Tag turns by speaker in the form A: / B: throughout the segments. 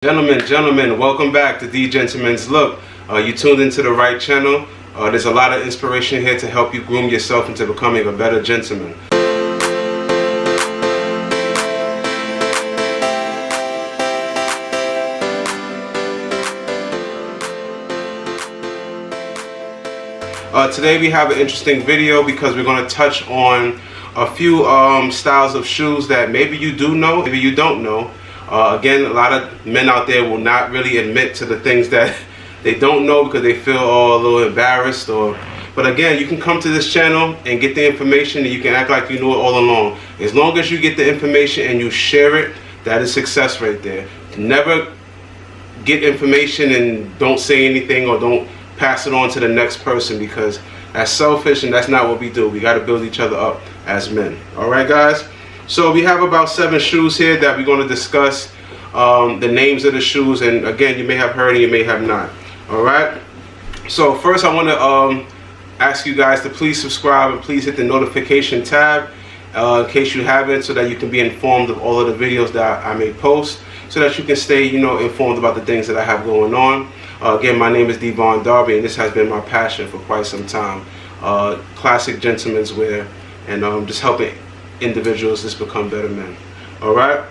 A: Gentlemen, welcome back to The Gentleman's Look. You tuned into the right channel. There's a lot of inspiration here to help you groom yourself into becoming a better gentleman. Today we have an interesting video because we're going to touch on a few styles of shoes that maybe you do know, maybe you don't know. Again, a lot of men out there will not really admit to the things that they don't know because they feel a little embarrassed. But again, you can come to this channel and get the information and you can act like you knew it all along. As long as you get the information and you share it, that is success right there. Never get information and don't say anything or don't pass it on to the next person, because that's selfish and that's not what we do. We got to build each other up as men. Alright guys? So we have about 7 shoes here that we're going to discuss the names of the shoes, and again, you may have heard and you may have not. Alright, so first I want to ask you guys to please subscribe and please hit the notification tab in case you haven't, so that you can be informed of all of the videos that I may post, so that you can stay informed about the things that I have going on. Again, my name is Devon Darby and this has been my passion for quite some time. Classic gentlemen's wear, and just helping individuals just become better men. Alright,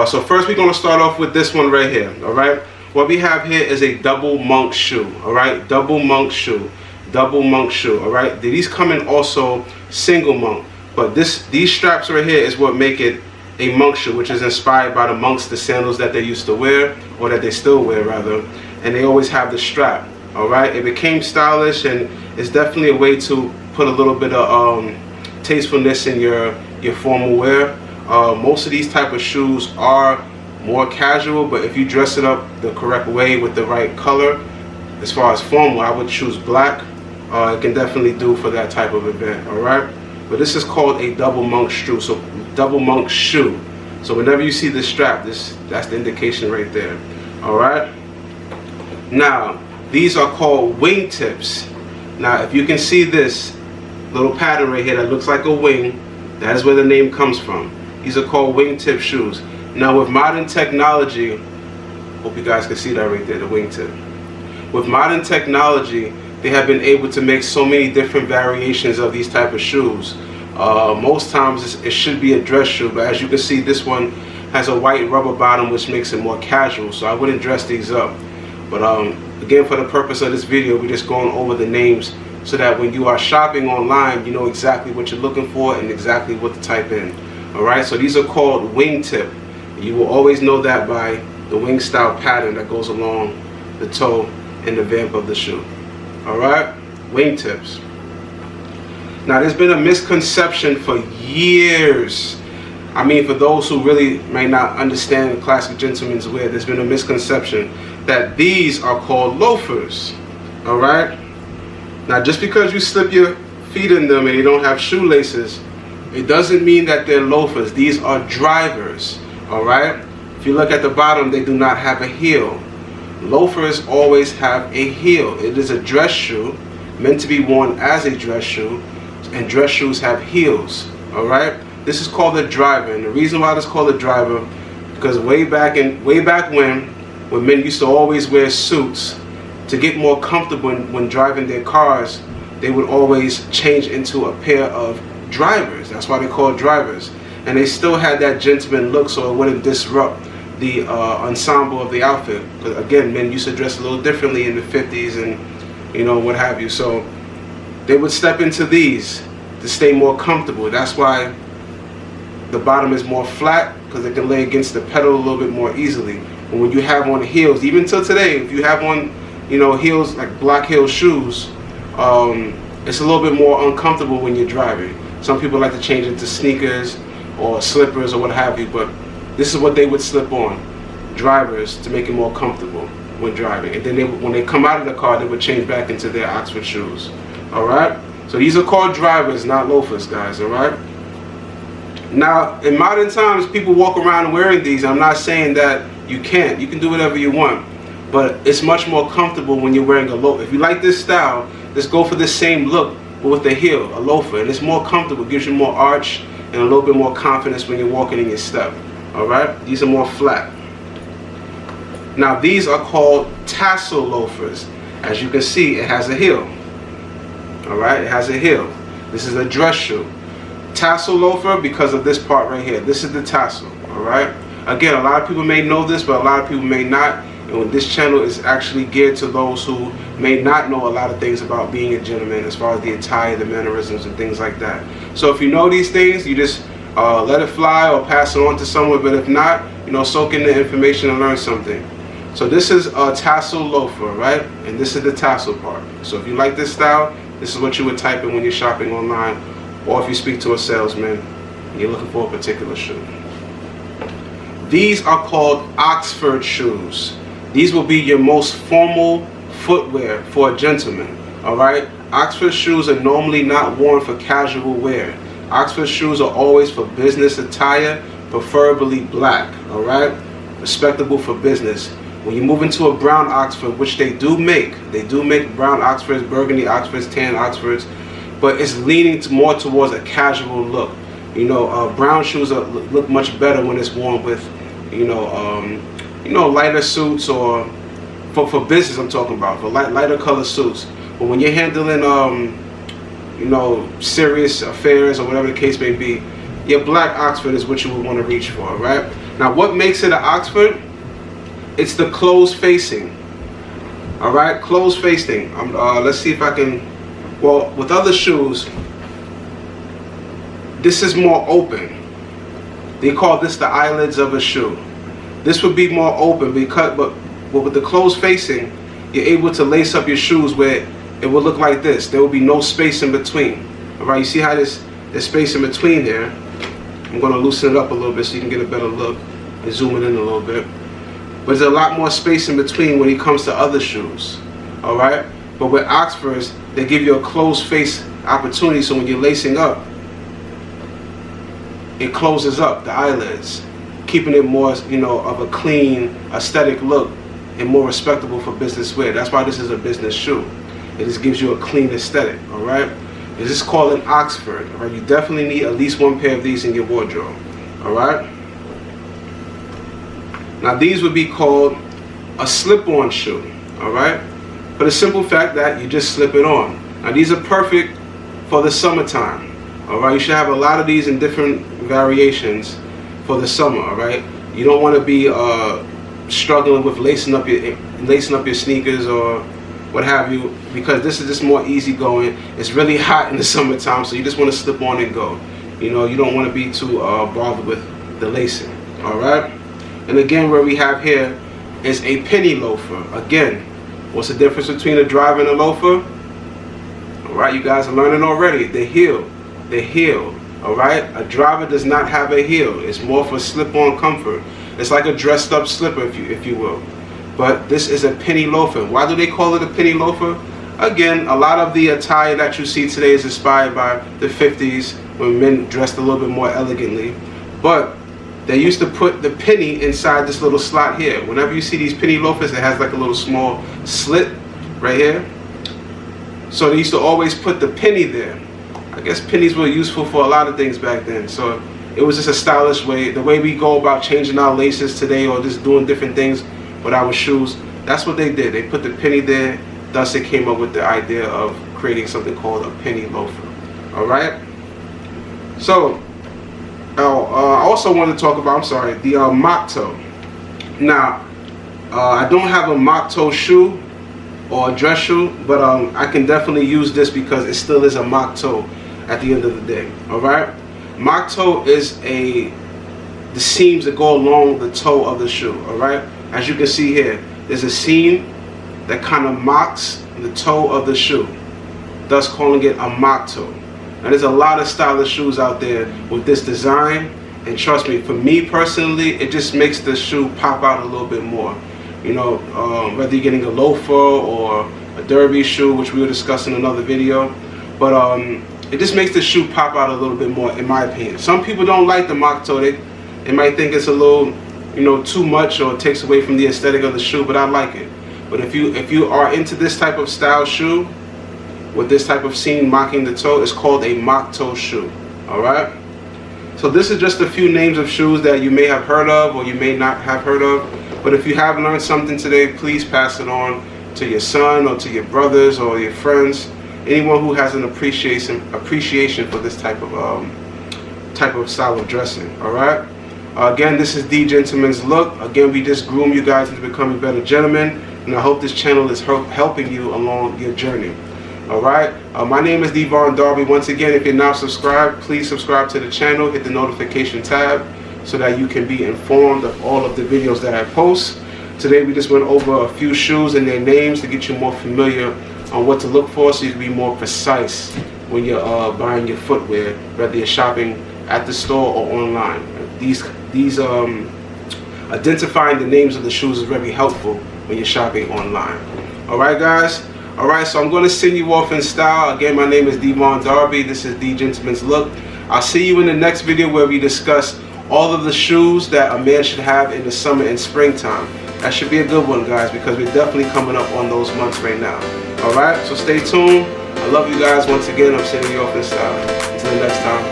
A: so first we're going to start off with this one right here. Alright, what we have here is a double monk shoe. Alright, double monk shoe. Alright, these come in also single monk, but these straps right here is what make it a monk shoe, which is inspired by the monks, the sandals that they used to wear, or that they still wear rather, and they always have the strap. Alright, it became stylish and it's definitely a way to put a little bit of tastefulness in your formal wear. Most of these type of shoes are more casual, but if you dress it up the correct way with the right color, as far as formal, I would choose black. It can definitely do for that type of event. Alright, but this is called a double monk shoe. So double monk shoe. So whenever you see this strap, that's the indication right there. Alright, now these are called wingtips. Now if you can see this little pattern right here that looks like a wing, that is where the name comes from. These are called wingtip shoes. Now with modern technology, hope you guys can see that right there, the wingtip. With modern technology, they have been able to make so many different variations of these type of shoes. Most times it should be a dress shoe, but as you can see, this one has a white rubber bottom, which makes it more casual, so I wouldn't dress these up. But again, for the purpose of this video, we're just going over the names so that when you are shopping online, you know exactly what you're looking for and exactly what to type in. Alright, so these are called wingtip. You will always know that by the wing style pattern that goes along the toe and the vamp of the shoe. Alright, wingtips. Now there's been a misconception for years. I mean, for those who really may not understand classic gentlemen's wear, there's been a misconception that these are called loafers. Alright, now just because you slip your feet in them and you don't have shoelaces, it doesn't mean that they're loafers. These are drivers. Alright, if you look at the bottom, they do not have a heel. Loafers always have a heel. It is a dress shoe meant to be worn as a dress shoe, and dress shoes have heels. Alright, this is called a driver, and the reason why it's called a driver, because way back when men used to always wear suits, to get more comfortable when driving their cars, they would always change into a pair of drivers. That's why they're called drivers, and they still had that gentleman look, so it wouldn't disrupt the ensemble of the outfit. Because again, men used to dress a little differently in the 50s and what have you, so they would step into these to stay more comfortable. That's why the bottom is more flat, because it can lay against the pedal a little bit more easily. And when you have on heels, even till today, if you have on heels like black heel shoes, it's a little bit more uncomfortable when you're driving. Some people like to change it to sneakers or slippers or what have you, but this is what they would slip on, drivers, to make it more comfortable when driving. And then when they come out of the car, they would change back into their Oxford shoes. Alright, so these are called drivers, not loafers, guys. Alright, now in modern times, people walk around wearing these. I'm not saying that you can't. You can do whatever you want, but it's much more comfortable when you're wearing a loafer. If you like this style, let's go for the same look, but with a heel, a loafer, and it's more comfortable, gives you more arch and a little bit more confidence when you're walking in your step. Alright, these are more flat. Now these are called tassel loafers. As you can see, it has a heel. Alright, it has a heel. This is a dress shoe. Tassel loafer because of this part right here. This is the tassel. Alright. Again, a lot of people may know this, but a lot of people may not. And this channel is actually geared to those who may not know a lot of things about being a gentleman, as far as the attire, the mannerisms, and things like that. So if you know these things, you just let it fly or pass it on to someone. But if not, soak in the information and learn something. So this is a tassel loafer, right? And this is the tassel part. So if you like this style, this is what you would type in when you're shopping online, or if you speak to a salesman and you're looking for a particular shoe. These are called Oxford shoes. These will be your most formal footwear for a gentleman, all right? Oxford shoes are normally not worn for casual wear. Oxford shoes are always for business attire, preferably black, all right? Respectable for business. When you move into a brown Oxford, which they do make brown Oxfords, burgundy Oxfords, tan Oxfords, but it's leaning more towards a casual look. Brown shoes look much better when it's worn with, lighter suits, or for business I'm talking about, for lighter color suits. But when you're handling, serious affairs or whatever the case may be, your black Oxford is what you would want to reach for, right? Now, what makes it an Oxford? It's the closed facing. All right, closed facing. Let's see if I can. Well, with other shoes, this is more open. They call this the eyelids of a shoe. This would be more open but with the closed facing, you're able to lace up your shoes where it will look like this. There will be no space in between. All right, you see how there's space in between here. I'm going to loosen it up a little bit so you can get a better look and zoom it in a little bit. But there's a lot more space in between when it comes to other shoes, all right? But with Oxfords, they give you a closed face opportunity, so when you're lacing up, it closes up the eyelids, keeping it more, of a clean, aesthetic look and more respectable for business wear. That's why this is a business shoe. It just gives you a clean aesthetic, all right? This is called an Oxford, all right? You definitely need at least one pair of these in your wardrobe, all right? Now these would be called a slip-on shoe, all right? For the simple fact that you just slip it on. Now these are perfect for the summertime, all right? You should have a lot of these in different variations for the summer, all right? You don't want to be struggling with lacing up your sneakers or what have you, because this is just more easygoing. It's really hot in the summertime, so you just want to slip on and go. You don't want to be too bothered with the lacing, all right? And again, where we have here is a penny loafer. Again, what's the difference between a driver and a loafer? All right, you guys are learning already. The heel, all right? A driver does not have a heel. It's more for slip-on comfort. It's like a dressed up slipper, if you will. But this is a penny loafer. Why do they call it a penny loafer? Again, a lot of the attire that you see today is inspired by the 50s, when men dressed a little bit more elegantly. But they used to put the penny inside this little slot here. Whenever you see these penny loafers, it has like a little small slit right here. So they used to always put the penny there. I guess pennies were useful for a lot of things back then. So it was just a stylish way. The way we go about changing our laces today, or just doing different things with our shoes, that's what they did. They put the penny there. Thus it came up with the idea of creating something called a penny loafer. All right. So I also want to talk about, the mock toe. Now, I don't have a mock toe shoe or a dress shoe, but I can definitely use this because it still is a mock toe at the end of the day. All right. Mock toe is the seams that go along the toe of the shoe. All right. As you can see here, there's a seam that kind of mocks the toe of the shoe, thus calling it a mock toe. Now there's a lot of stylish shoes out there with this design, and trust me, for me personally, it just makes the shoe pop out a little bit more. Whether you're getting a loafer or a derby shoe, which we will discuss in another video, but it just makes the shoe pop out a little bit more, in my opinion. Some people don't like the mock toe. They might think it's a little, too much, or it takes away from the aesthetic of the shoe, but I like it. But if you are into this type of style shoe, with this type of seam mocking the toe, it's called a mock toe shoe. All right. So this is just a few names of shoes that you may have heard of or you may not have heard of. But if you have learned something today, please pass it on to your son or to your brothers or your friends, anyone who has an appreciation for this type of style of dressing. All right. Again, this is the Gentleman's Look. Again, we just groom you guys into becoming better gentlemen, and I hope this channel is helping you along your journey. All right. My name is Devon Darby. Once again, if you're not subscribed, please subscribe to the channel. Hit the notification tab so that you can be informed of all of the videos that I post. Today, we just went over a few shoes and their names to get you more familiar on what to look for, so you can be more precise when you're buying your footwear, whether you're shopping at the store or online. These identifying the names of the shoes is very helpful when you're shopping online. All right, guys. All right, so I'm going to send you off in style. Again, my name is Devon Darby. This is The Gentleman's Look. I'll see you in the next video where we discuss all of the shoes that a man should have in the summer and springtime. That should be a good one, guys, because we're definitely coming up on those months right now. All right, so stay tuned. I love you guys once again. I'm sending you off in style. Until next time.